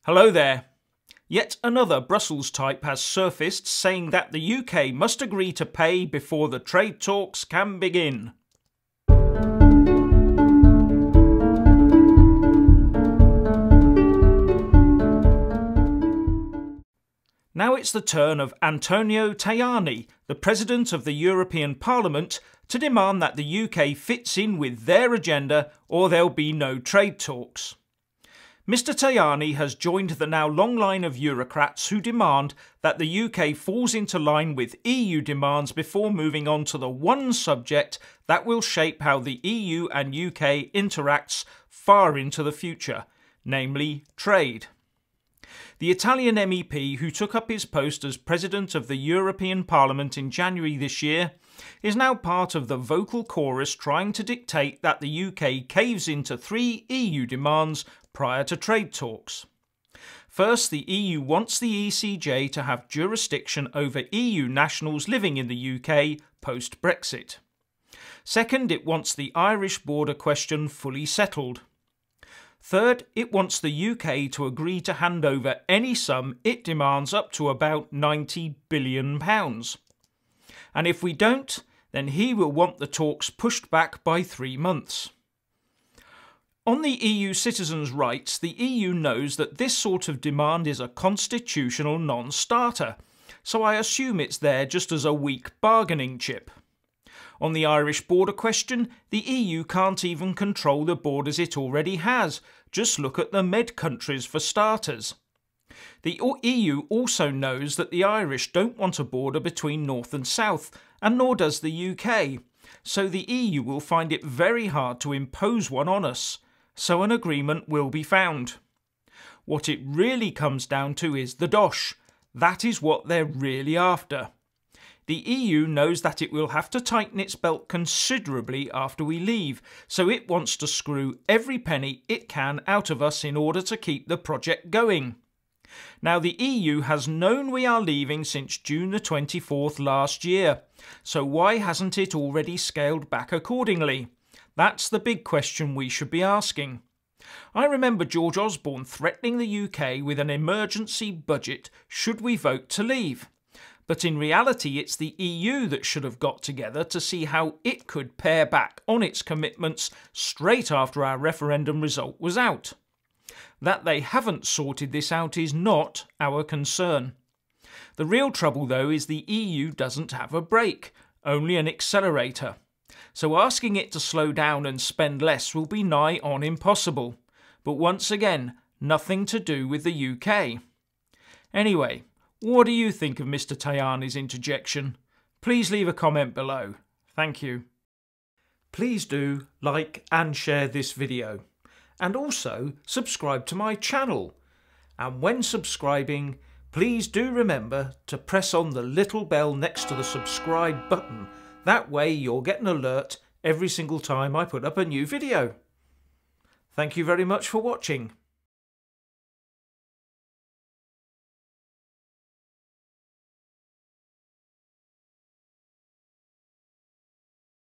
Hello there. Yet another Brussels type has surfaced saying that the UK must agree to pay before the trade talks can begin. Now it's the turn of Antonio Tajani, the President of the European Parliament, to demand that the UK fits in with their agenda or there'll be no trade talks. Mr Tajani has joined the now long line of Eurocrats who demand that the UK falls into line with EU demands before moving on to the one subject that will shape how the EU and UK interacts far into the future, namely trade. The Italian MEP who took up his post as President of the European Parliament in January this year is now part of the vocal chorus trying to dictate that the UK caves into 3 EU demands prior to trade talks. First, the EU wants the ECJ to have jurisdiction over EU nationals living in the UK post-Brexit. Second, it wants the Irish border question fully settled. Third, it wants the UK to agree to hand over any sum it demands up to about £90 billion. And if we don't, then he will want the talks pushed back by 3 months. On the EU citizens' rights, the EU knows that this sort of demand is a constitutional non-starter, so I assume it's there just as a weak bargaining chip. On the Irish border question, the EU can't even control the borders it already has. Just look at the Med countries for starters. The EU also knows that the Irish don't want a border between North and South, and nor does the UK, so the EU will find it very hard to impose one on us, so an agreement will be found. What it really comes down to is the dosh. That is what they're really after. The EU knows that it will have to tighten its belt considerably after we leave, so it wants to screw every penny it can out of us in order to keep the project going. Now, the EU has known we are leaving since June the 24th last year, so why hasn't it already scaled back accordingly? That's the big question we should be asking. I remember George Osborne threatening the UK with an emergency budget should we vote to leave. But in reality, it's the EU that should have got together to see how it could pare back on its commitments straight after our referendum result was out. That they haven't sorted this out is not our concern. The real trouble, though, is the EU doesn't have a brake, only an accelerator. So asking it to slow down and spend less will be nigh on impossible. But once again, nothing to do with the UK. Anyway, what do you think of Mr Tajani's interjection? Please leave a comment below. Thank you. Please do like and share this video. And also subscribe to my channel. And when subscribing, please do remember to press on the little bell next to the subscribe button. That way you'll get an alert every single time I put up a new video. Thank you very much for watching.